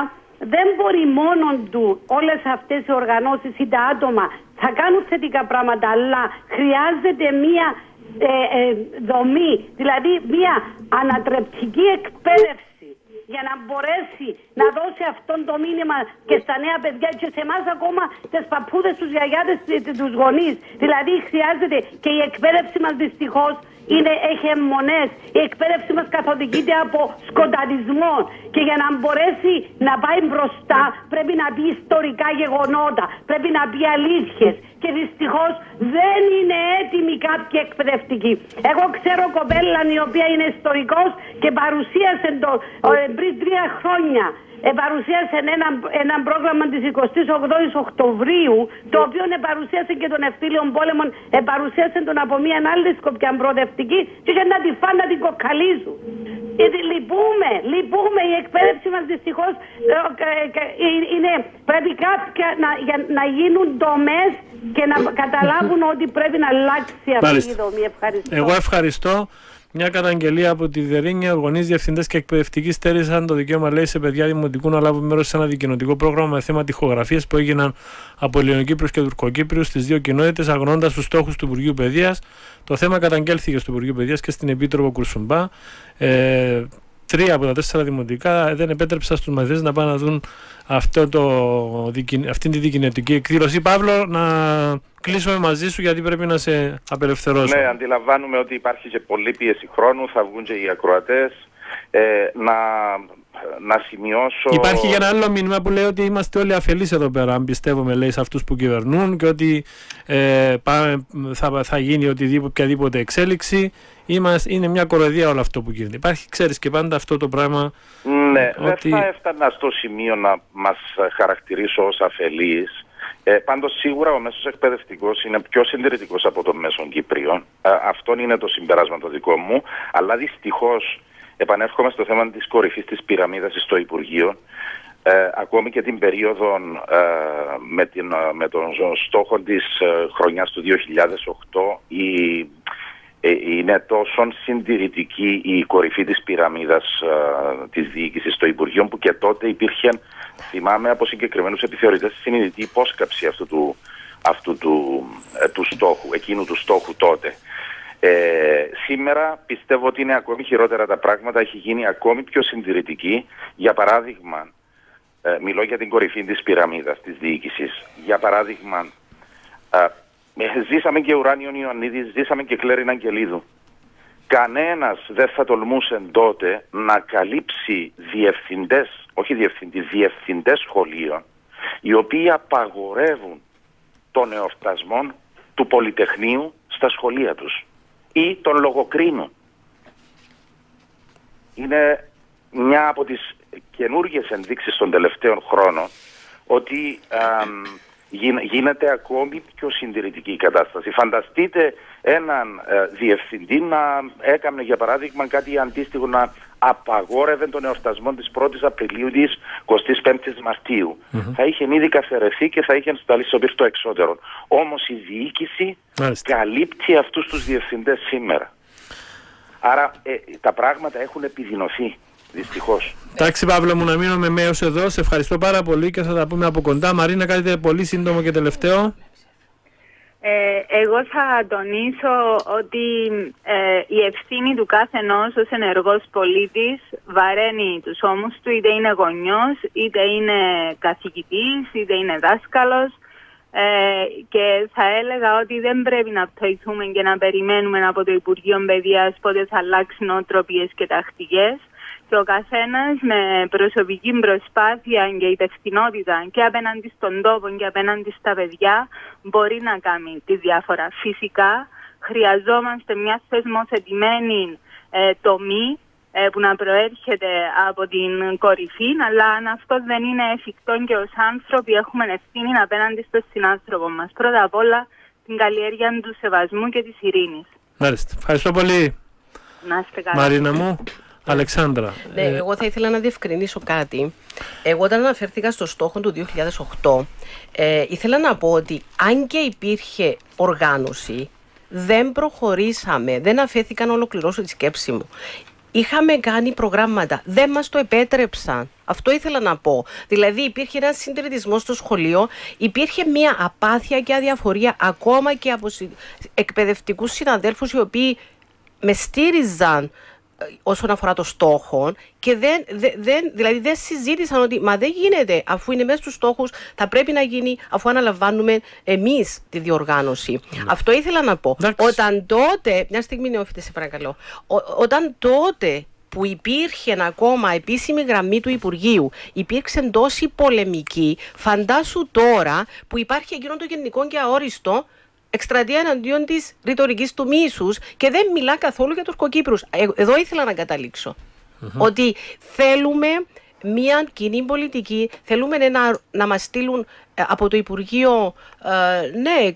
δεν μπορεί μόνο του όλες αυτές οι οργανώσεις ή τα άτομα θα κάνουν θετικά πράγματα, αλλά χρειάζεται μία δομή, δηλαδή μία ανατρεπτική εκπαίδευση για να μπορέσει να δώσει αυτό το μήνυμα και στα νέα παιδιά και σε εμάς ακόμα, τις παππούδες, τους γιαγιάδες, τους γονείς. Δηλαδή χρειάζεται και η εκπαίδευση μας δυστυχώς έχει αιμονές. Η εκπαίδευση μας καθοδηγείται από σκοταδισμό και για να μπορέσει να πάει μπροστά πρέπει να πει ιστορικά γεγονότα, πρέπει να πει αλήθειες και δυστυχώς δεν είναι έτοιμοι κάποιοι εκπαιδευτικοί. Εγώ ξέρω κοπέλα η οποία είναι ιστορικός και παρουσίασε πριν 3 χρόνια. Παρουσίασε ένα πρόγραμμα της 28ης Οκτωβρίου, το οποίο παρουσίασε και τον Ευτήλιον Πόλεμο, παρουσίασε τον από μια άλλη σκοπιά προοδευτική και είχε να τη φάνε να την κοκαλίζουν. Λυπούμε, η εκπαίδευση μας δυστυχώς πρέπει κάποια να γίνουν δομές και να καταλάβουν ότι πρέπει να αλλάξει αυτή η δομή. Ευχαριστώ. Εγώ ευχαριστώ. Μια καταγγελία από τη Δερίνια. Γονείς, διευθυντές και εκπαιδευτικοί στέρισαν το δικαίωμα, λέει, σε παιδιά δημοτικού να λάβουν μέρος σε ένα δικοινοτικό πρόγραμμα με θέμα τοιχογραφίες που έγιναν από Ελληνοκύπριους και Τουρκοκύπριους στις δύο κοινότητες, αγνοώντας τους στόχους του Υπουργείου Παιδείας. Το θέμα καταγγέλθηκε στο Υπουργείο Παιδείας και στην Επίτροπο Κουρσουμπά. 3 από τα 4 δημοτικά δεν επέτρεψαν στους μαθητές να πάνε να δουν αυτή τη δικοινοτική εκδήλωση. Παύλο, να κλείσουμε μαζί σου γιατί πρέπει να σε απελευθερώσω. Ναι, αντιλαμβάνουμε ότι υπάρχει και πολλή πίεση χρόνου, θα βγουν και οι ακροατές. Να σημειώσω... Υπάρχει και ένα άλλο μήνυμα που λέει ότι είμαστε όλοι αφελείς εδώ πέρα, αν πιστεύουμε, λέει, σε αυτούς που κυβερνούν και ότι θα γίνει οποιαδήποτε εξέλιξη. Είναι μια κοροϊδία όλο αυτό που γίνεται. Υπάρχει, ξέρεις, και πάντα αυτό το πράγμα. Ναι, ότι... δεν θα έφτανα στο σημείο να μας χαρακτηρίσω ως αφελείς. Πάντως σίγουρα ο μέσος εκπαιδευτικός είναι πιο συντηρητικός από το μέσον Κύπριων. Αυτό είναι το συμπεράσμα το δικό μου. Αλλά δυστυχώς επανέρχομαι στο θέμα της κορυφής της πυραμίδας στο Υπουργείο. Ακόμη και την περίοδο με τον στόχο της χρονιάς του 2008 είναι τόσο συντηρητική η κορυφή της πυραμίδας της διοίκησης στο Υπουργείο που και τότε υπήρχε, θυμάμαι από συγκεκριμένους επιθεωρητές, συνειδητή υπόσκαψη αυτού του στόχου, εκείνου του στόχου τότε. Σήμερα πιστεύω ότι είναι ακόμη χειρότερα τα πράγματα, έχει γίνει ακόμη πιο συντηρητική. Για παράδειγμα, μιλώ για την κορυφή της πυραμίδας της διοίκησης. Για παράδειγμα, ζήσαμε και Ουράνιον Ιωαννίδη, ζήσαμε και Κλέριν Αγγελίδου. Κανένας δεν θα τολμούσε τότε να καλύψει διευθυντές σχολείων, οι οποίοι απαγορεύουν τον εορτασμό του Πολυτεχνείου στα σχολεία τους ή τον λογοκρίνουν. Είναι μια από τις καινούργιες ενδείξεις των τελευταίων χρόνων ότι γίνεται ακόμη πιο συντηρητική η κατάσταση. Φανταστείτε έναν διευθυντή να έκανε, για παράδειγμα, κάτι αντίστοιχο, να απαγόρευε τον εορτασμό της 1ης Απριλίου της 25ης Μαρτίου. Θα είχε ήδη καθαιρεθεί και θα είχε σταλεί στο πύρτο εξώτερων. Όμως η διοίκηση καλύπτει αυτούς τους διευθυντές σήμερα. Άρα τα πράγματα έχουν επιδεινωθεί. Δυστυχώς. Εντάξει, Παύλο μου, να μείνω με μέος εδώ. Σε ευχαριστώ πάρα πολύ και θα τα πούμε από κοντά. Μαρίνα, κάτι πολύ σύντομο και τελευταίο. Εγώ θα τονίσω ότι η ευθύνη του κάθε ενός ως ενεργός πολίτης βαραίνει τους ώμους του, είτε είναι γονιός, είτε είναι καθηγητής, είτε είναι δάσκαλος, και θα έλεγα ότι δεν πρέπει να πτωηθούμε και να περιμένουμε από το Υπουργείο Παιδείας πότε θα αλλάξουν νοοτροπίες και τακτικές. Και ο καθένας με προσωπική προσπάθεια και υπευθυνότητα και απέναντι στον τόπο και απέναντι στα παιδιά μπορεί να κάνει τη διάφορα. Φυσικά χρειαζόμαστε μια θεσμοθετημένη τομή που να προέρχεται από την κορυφή, αλλά αν αυτό δεν είναι εφικτό και ως άνθρωποι έχουμε ευθύνη απέναντι στον συνάνθρωπο μας. Πρώτα απ' όλα την καλλιέργεια του σεβασμού και της ειρήνης. Μάλιστα. Ευχαριστώ πολύ. Να είστε καλά. Μαρίνα μου. Αλεξάνδρα. Ναι, εγώ θα ήθελα να διευκρινίσω κάτι. Εγώ όταν αναφέρθηκα στο στόχο του 2008, ήθελα να πω ότι αν και υπήρχε οργάνωση, δεν προχωρήσαμε, δεν αφέθηκα να ολοκληρώσω τη σκέψη μου. Είχαμε κάνει προγράμματα, δεν μας το επέτρεψαν. Αυτό ήθελα να πω. Δηλαδή υπήρχε ένας συντηρητισμός στο σχολείο, υπήρχε μια απάθεια και αδιαφορία ακόμα και από εκπαιδευτικούς συναδέλφους οι οποίοι με στήριζαν όσον αφορά το στόχο και δηλαδή δεν συζήτησαν ότι μα δεν γίνεται, αφού είναι μέσα στους στόχους θα πρέπει να γίνει, αφού αναλαμβάνουμε εμείς τη διοργάνωση. Αυτό ήθελα να πω. Όταν τότε, μια στιγμή νεόφιτε σε παρακαλώ, όταν τότε που υπήρχε ακόμα επίσημη γραμμή του Υπουργείου, υπήρξε τόση πολεμική, φαντάσου τώρα που υπάρχει εκείνο το γενικό και αόριστο εκστρατεία εναντίον της ρητορικής του μίσους και δεν μιλά καθόλου για Τουρκοκύπρους. Εδώ ήθελα να καταλήξω. Ότι θέλουμε μια κοινή πολιτική, θέλουμε να μας στείλουν από το Υπουργείο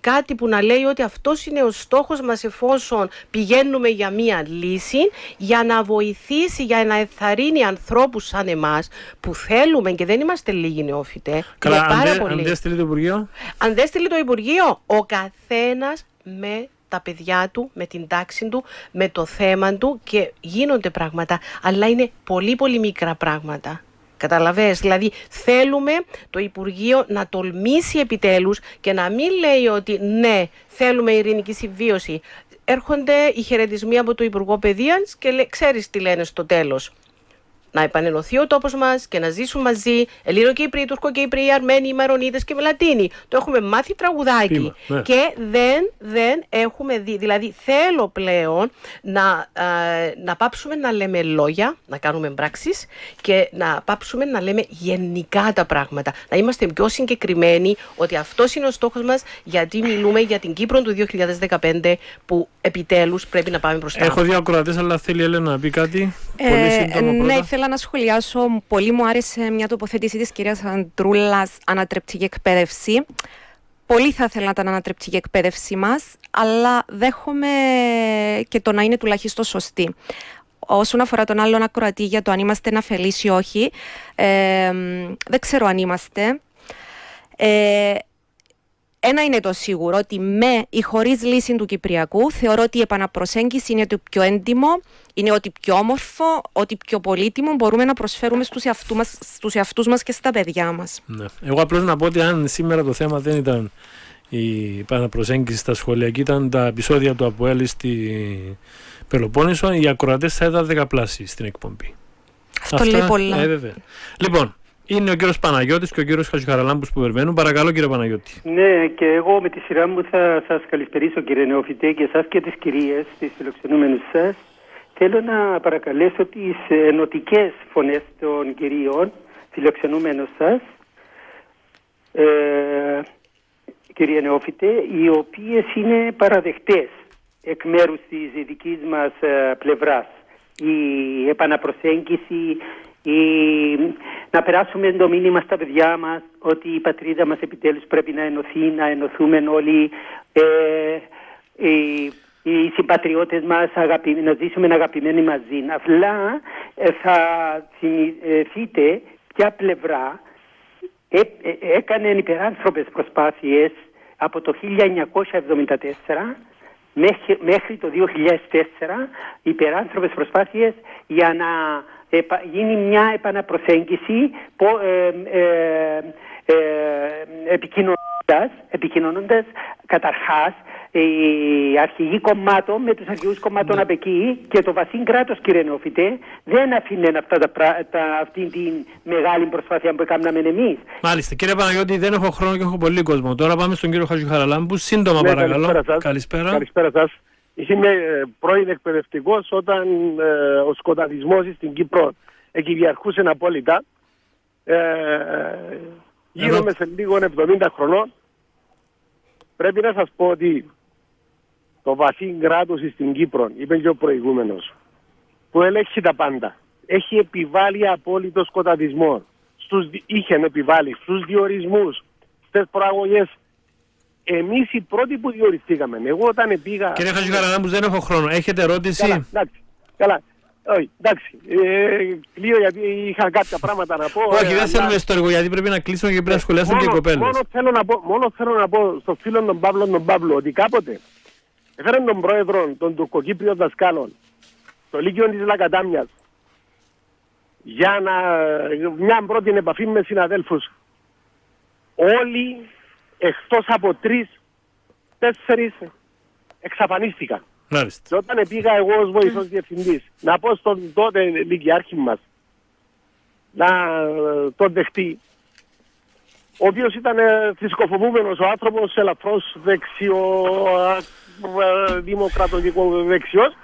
κάτι που να λέει ότι αυτός είναι ο στόχος μας εφόσον πηγαίνουμε για μια λύση, για να βοηθήσει, για να ενθαρρύνει ανθρώπους σαν εμάς που θέλουμε και δεν είμαστε λίγοι νεόφιτε. Καλά, αν δεν στείλει το Υπουργείο. Αν δεν στείλει το Υπουργείο, ο καθένας με τα παιδιά του, με την τάξη του, με το θέμα του και γίνονται πράγματα, αλλά είναι πολύ πολύ μικρά πράγματα. Καταλαβαίνεις, δηλαδή θέλουμε το Υπουργείο να τολμήσει επιτέλους και να μην λέει ότι ναι, θέλουμε ειρηνική συμβίωση. Έρχονται οι χαιρετισμοί από το Υπουργό Παιδείας και ξέρεις τι λένε στο τέλος. Να επανενωθεί ο τόπος μας και να ζήσουν μαζί Ελληνοκύπριοι, Τουρκοκύπριοι, Αρμένοι, Μαρονίτες και Λατίνοι. Το έχουμε μάθει τραγουδάκι. Ναι. Και δεν έχουμε δει. Δηλαδή θέλω πλέον να πάψουμε να λέμε λόγια, να κάνουμε πράξεις και να πάψουμε να λέμε γενικά τα πράγματα. Να είμαστε πιο συγκεκριμένοι ότι αυτός είναι ο στόχος μας, γιατί μιλούμε για την Κύπρο του 2015 που επιτέλους πρέπει να πάμε μπροστά. Έχω δύο ακροατές, αλλά θέλει η Έλενα να πει κάτι. Πολύ σύντομα πρώτα. Ναι, ήθελα να σχολιάσω. Πολύ μου άρεσε μια τοποθέτηση της κυρίας Αντρούλας, ανατρεπτική εκπαίδευση. Πολύ θα ήθελα να ήταν ανατρεπτική εκπαίδευση μας, αλλά δέχομαι και το να είναι τουλάχιστον σωστή. Όσον αφορά τον άλλον ακροατή για το αν είμαστε αναφελείς ή όχι, δεν ξέρω αν είμαστε. Ένα είναι το σίγουρο, ότι με ή χωρίς λύση του Κυπριακού θεωρώ ότι η επαναπροσέγγιση είναι το πιο έντιμο, είναι ότι πιο όμορφο, ότι πιο πολύτιμο μπορούμε να προσφέρουμε στους εαυτούς μας και στα παιδιά μας. Ναι. Εγώ απλώς να πω ότι αν σήμερα το θέμα δεν ήταν η επαναπροσέγγιση στα σχολεία και ήταν τα επεισόδια του ΑΠΟΕΛ στη Πελοπόννησο, οι ακροατές θα ήταν δεκαπλάσιοι στην εκπομπή. Αυτό λέει πολλά. Λοιπόν, είναι ο κύριος Παναγιώτης και ο κύριος Χατζηχαραλάμπους που περιμένουν. Παρακαλώ, κύριε Παναγιώτη. Ναι, και εγώ με τη σειρά μου θα σας καλησπερίσω, κύριε Νεοφυτέ, και εσάς και τις κυρίες, τις φιλοξενούμενους σας. Θέλω να παρακαλέσω τις ενωτικές φωνές των κυρίων φιλοξενούμενων σας, κύριε Νεοφυτέ, οι οποίες είναι παραδεχτές εκ μέρους της δικής μας πλευράς. Η επαναπροσέγγιση, να περάσουμε το μήνυμα στα παιδιά μας ότι η πατρίδα μας επιτέλους πρέπει να ενωθεί, να ενωθούμε όλοι οι συμπατριώτες μας, να ζήσουμε αγαπημένοι μαζί. Απλά θα θυμηθείτε ποια πλευρά έκανε υπεράνθρωπες προσπάθειες από το 1974 μέχρι το 2004, υπεράνθρωπες προσπάθειες για να γίνει μια επαναπροσέγγιση επικοινωνώντας καταρχάς οι αρχηγοί κομμάτων με τους αρχηγούς κομμάτων απ' εκεί, και το βασίλειο κράτος, κύριε Νεοφυτέ, δεν αφήνει αυτή τη μεγάλη προσπάθεια που έκαναμε εμείς. Μάλιστα. Κύριε Παναγιώτη, δεν έχω χρόνο και έχω πολύ κόσμο. Τώρα πάμε στον κύριο Χατζηχαραλάμπου. Σύντομα, ναι, παρακαλώ. Καλησπέρα. Καλησπέρα σας. Είμαι πρώην εκπαιδευτικός όταν ο σκοταδισμός στην Κύπρο εκυριαρχούσε απόλυτα. Γίνομαι σε λίγο 70 χρονών. Πρέπει να σας πω ότι το βασίλειο κράτος στην Κύπρο, είπε και ο προηγούμενος, που ελέγχει τα πάντα, έχει επιβάλει απόλυτο σκοταδισμό. Είχε επιβάλει στους διορισμούς, στις προαγωγές. Εμείς οι πρώτοι που διοριστήκαμε. Εγώ όταν πήγα... Κύριε Χατζηχαραλάμπου, δεν έχω χρόνο. Έχετε ερώτηση? Καλά. Όχι, εντάξει. Κλείω γιατί είχα κάποια πράγματα να πω. Όχι, δεν θέλουμε ιστορικό, γιατί πρέπει να κλείσουμε και πρέπει να σχολιάσουν και οι κοπέλες. Μόνο θέλω να πω στο φίλο τον Παύλο ότι κάποτε έφεραν τον πρόεδρο των τουρκοκύπριων δασκάλων στο Λύκειο της Λακατάμιας για μια πρώτη επαφή με συναδέλφους. Όλοι εκτός από 3-4 εξαφανίστηκαν. Μάλιστα. Και όταν πήγα εγώ ως βοηθός διευθυντής να πω στον τότε λυκειάρχη μας να τον δεχτεί, ο οποίος ήταν θρησκοφοβούμενος ο άνθρωπος, ελαφρώς δημοκρατικό δεξιός,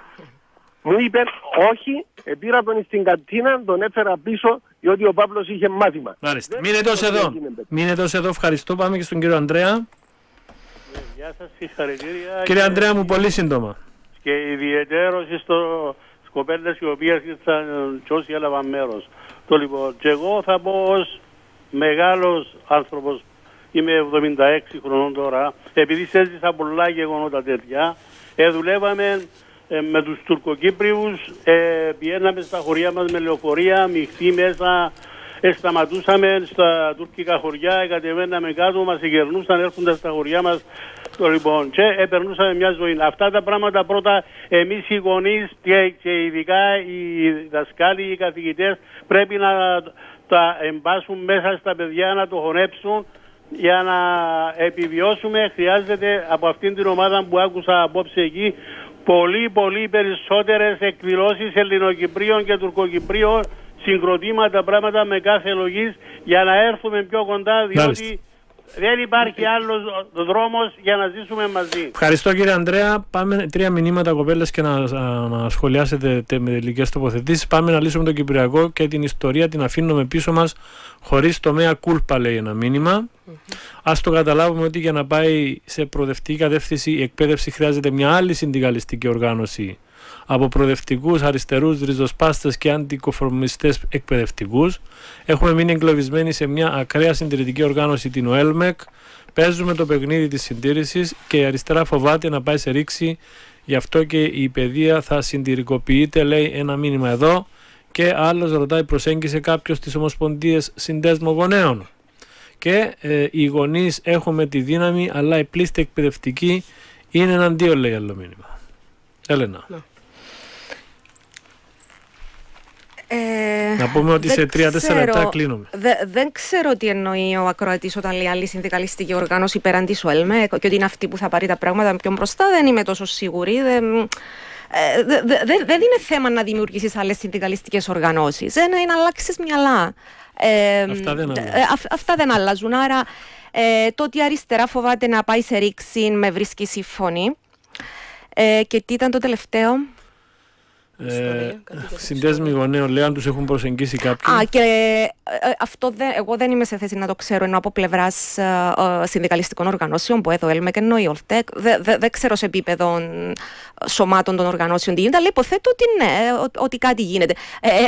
μου είπε όχι, πήρα τον στην καντίνα, τον έφερα πίσω, διότι ο Παύλος είχε μάθημα. Μάλιστα. Μείνετε ως εδώ. Ευχαριστώ. Πάμε και στον κύριο Ανδρέα. Γεια σας, συγχαρητήρια. Κύριε Ανδρέα μου, πολύ σύντομα. Και ιδιαιτέρως στις κοπέλες οι οποίες ήρθαν και όσοι έλαβαν μέρος. Το λοιπόν, και εγώ θα πω ως μεγάλος άνθρωπος, είμαι 76 χρονών τώρα, επειδή έζησα πολλά γεγονότα τέτοια, δουλεύαμε με τους Τουρκοκύπριους, πηγαίναμε στα χωριά μας με λεωφορεία, μειχτή μέσα, σταματούσαμε στα τουρκικά χωριά, κατεβαίναμε κάτω, μας εγκερνούσαν, έρχονταν στα χωριά μας Λοιπόν, και περνούσαμε μια ζωή. Αυτά τα πράγματα πρώτα εμείς οι γονείς και ειδικά οι δασκάλοι, οι καθηγητές πρέπει να τα εμπάσουν μέσα στα παιδιά, να το χωνέψουν για να επιβιώσουμε. Χρειάζεται από αυτήν την ομάδα που άκουσα απόψε εκεί πολύ περισσότερες εκδηλώσεις Ελληνοκυπρίων και Τουρκοκυπρίων, συγκροτήματα, πράγματα με κάθε λογής για να έρθουμε πιο κοντά, διότι δεν υπάρχει άλλος δρόμος για να ζήσουμε μαζί. Ευχαριστώ κύριε Ανδρέα. Πάμε 3 μηνύματα κοπέλες και να σχολιάσετε με τελικές τοποθετήσεις. Πάμε να λύσουμε τον Κυπριακό και την ιστορία την αφήνουμε πίσω μας χωρίς τομέα κούλπα, λέει ένα μήνυμα. Ας το καταλάβουμε ότι για να πάει σε προοδευτική κατεύθυνση η εκπαίδευση χρειάζεται μια άλλη συνδικαλιστική οργάνωση από προοδευτικούς, αριστερούς, ριζοσπάστες και αντικοφρομιστές εκπαιδευτικούς. Έχουμε μείνει εγκλωβισμένοι σε μια ακραία συντηρητική οργάνωση, την ΟΕΛΜΕΚ. Παίζουμε το παιχνίδι της συντήρησης και η αριστερά φοβάται να πάει σε ρήξη. Γι' αυτό και η παιδεία θα συντηρικοποιείται, λέει ένα μήνυμα εδώ. Και άλλος ρωτάει, προσέγγισε κάποιος τις Ομοσπονδίες Συνδέσμο Γονέων. Και οι γονείς έχουμε τη δύναμη, αλλά η πλήστη εκπαιδευτική είναι εναντίον, λέει άλλο μήνυμα. Έλενα. Να πούμε ότι σε 3-4 λεπτά κλείνουμε. Δεν ξέρω τι εννοεί ο ακροατής όταν λέει άλλη συνδικαλιστική οργάνωση πέραν της ΟΕΛΜΕ και ότι είναι αυτή που θα πάρει τα πράγματα πιο μπροστά. Δεν είμαι τόσο σίγουρη. Δεν είναι θέμα να δημιουργήσεις άλλες συνδικαλιστικές οργανώσεις. Είναι να αλλάξεις μυαλά. Αυτά δεν αλλάζουν. Άρα το ότι η αριστερά φοβάται να πάει σε ρήξη με βρίσκει σύμφωνη. Και τι ήταν το τελευταίο? Συνδέσμοι γονέων, λέει, αν τους έχουν προσεγγίσει κάποιοι. Και αυτό εγώ δεν είμαι σε θέση να το ξέρω, ενώ από πλευράς συνδικαλιστικών οργανώσεων που εδώ ΕΛΜΕΚ ενώ η ΟΛΤΕΚ, δεν ξέρω σε επίπεδο σωμάτων των οργανώσεων τι γίνεται, αλλά υποθέτω ότι ναι, ότι κάτι γίνεται.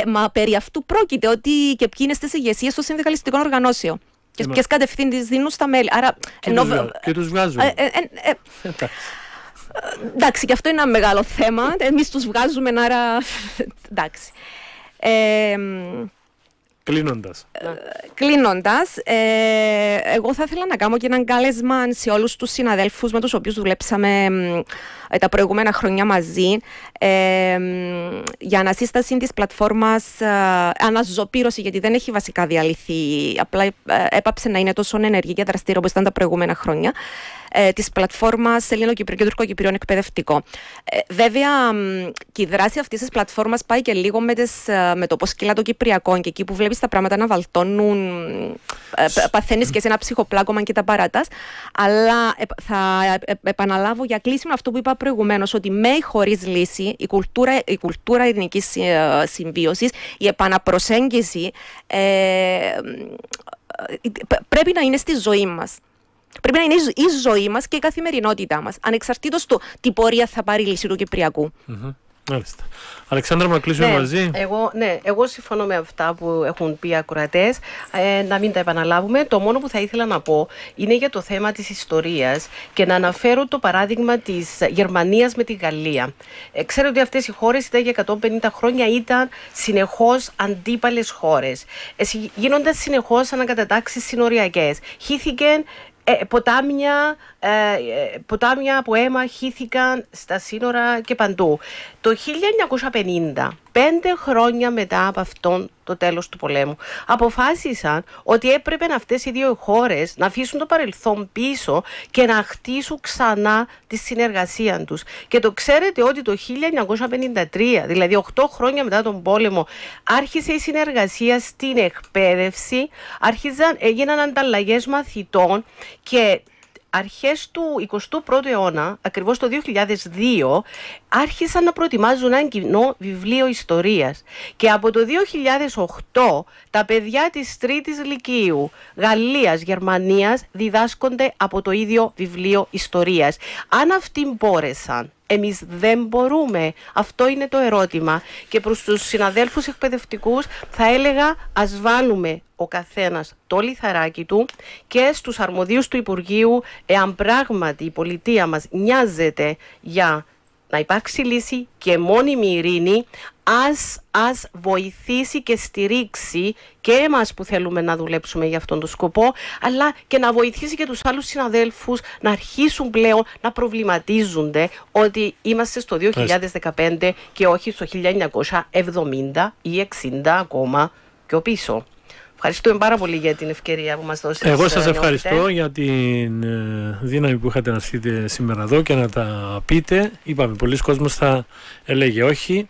Μα περί αυτού πρόκειται, ότι και ποιοι είναι στις ηγεσίες των συνδικαλιστικών οργανώσεων και ποιες κατευθύνσεις δίνουν στα μέλη. Άρα, και τους βγάζουν. Εντάξει, και αυτό είναι ένα μεγάλο θέμα. Εμείς τους βγάζουμε, άρα εντάξει. Κλείνοντας, εγώ θα ήθελα να κάνω και έναν κάλεσμα σε όλους τους συναδέλφους με τους οποίους δουλέψαμε τα προηγούμενα χρόνια μαζί για ανασύσταση της πλατφόρμας αναζωπήρωση, γιατί δεν έχει βασικά διαλυθεί, απλά έπαψε να είναι τόσο ενεργή και δραστήριο όπως ήταν τα προηγούμενα χρόνια, της πλατφόρμας Ελληνοκυπρίων και Τουρκοκυπρίων εκπαιδευτικό. Βέβαια, και η δράση αυτής της πλατφόρμας πάει και λίγο με το πώς κυλά το Κυπριακό, και εκεί που βλέπεις τα πράγματα να βαλτώνουν, παθαίνεις και σε ένα ψυχοπλάκωμα και τα παράτας. Αλλά θα επαναλάβω για κλείσιμο αυτό που είπα προηγουμένως, ότι με ή χωρίς λύση η κουλτούρα ειρηνικής συμβίωσης, η επαναπροσέγγιση πρέπει να είναι στη ζωή μας. Πρέπει να είναι η ζωή μας και η καθημερινότητά μας, ανεξαρτήτως του τι πορεία θα πάρει η λύση του Κυπριακού. Μάλιστα. Αλεξάνδρα, να κλείσουμε μαζί. Εγώ συμφωνώ με αυτά που έχουν πει οι ακροατές, να μην τα επαναλάβουμε. Το μόνο που θα ήθελα να πω είναι για το θέμα της ιστορίας και να αναφέρω το παράδειγμα της Γερμανίας με τη Γαλλία. Ξέρω ότι αυτές οι χώρες για 150 χρόνια ήταν συνεχώς αντίπαλες χώρες. Γίνοντας συνεχώς ανακατατάξεις συνοριακές. Χύθηκαν ποτάμια από αίμα, χύθηκαν στα σύνορα και παντού. Το 1950, 5 χρόνια μετά από αυτόν το τέλος του πολέμου, αποφάσισαν ότι έπρεπε αυτές οι δύο χώρες να αφήσουν το παρελθόν πίσω και να χτίσουν ξανά τη συνεργασία τους. Και το ξέρετε ότι το 1953, δηλαδή 8 χρόνια μετά τον πόλεμο, άρχισε η συνεργασία στην εκπαίδευση, έγιναν ανταλλαγές μαθητών και αρχές του 21ου αιώνα, ακριβώς το 2002, άρχισαν να προετοιμάζουν ένα κοινό βιβλίο ιστορίας. Και από το 2008 τα παιδιά της 3ης Λυκείου, Γαλλίας, Γερμανίας, διδάσκονται από το ίδιο βιβλίο ιστορίας. Αν αυτοί μπόρεσαν, εμείς δεν μπορούμε. Αυτό είναι το ερώτημα. Και προς τους συναδέλφους εκπαιδευτικούς θα έλεγα, ας βάλουμε ο καθένας το λιθαράκι του, και στους αρμοδίους του Υπουργείου, εάν πράγματι η πολιτεία μας νοιάζεται για να υπάρξει λύση και μόνιμη ειρήνη, ας βοηθήσει και στηρίξει και εμάς που θέλουμε να δουλέψουμε για αυτόν τον σκοπό, αλλά και να βοηθήσει και τους άλλους συναδέλφους να αρχίσουν πλέον να προβληματίζονται ότι είμαστε στο 2015 και όχι στο 1970 ή 60 ακόμα πιο πίσω. Ευχαριστούμε πάρα πολύ για την ευκαιρία που μας δώσετε. Εγώ σας ευχαριστώ για την δύναμη που είχατε να έρθετε σήμερα εδώ και να τα πείτε. Είπαμε, πολλοί κόσμος θα έλεγε όχι.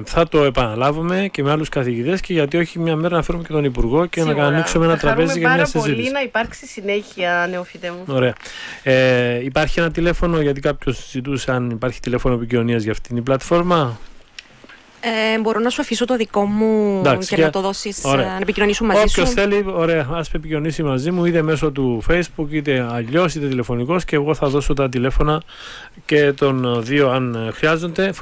Θα το επαναλάβουμε και με άλλους καθηγητές, και γιατί όχι μια μέρα να φέρουμε και τον Υπουργό και σίγουρα, να ανοίξουμε ένα τραπέζι για μια συζήτηση. Πολύ να υπάρξει συνέχεια, νεοφυτέ μου. Ωραία. Υπάρχει ένα τηλέφωνο, γιατί κάποιος ζητούσε αν υπάρχει τηλέφωνο επικοινωνίας για αυτήν την πλατφόρμα. Μπορώ να σου αφήσω το δικό μου. Εντάξει, και να το δώσεις, να επικοινωνήσουμε μαζί σου. Όποιος θέλει, ωραία, ας επικοινωνήσει μαζί μου, είτε μέσω του Facebook, είτε αλλιώς, είτε τηλεφωνικός, και εγώ θα δώσω τα τηλέφωνα και των δύο αν χρειάζονται.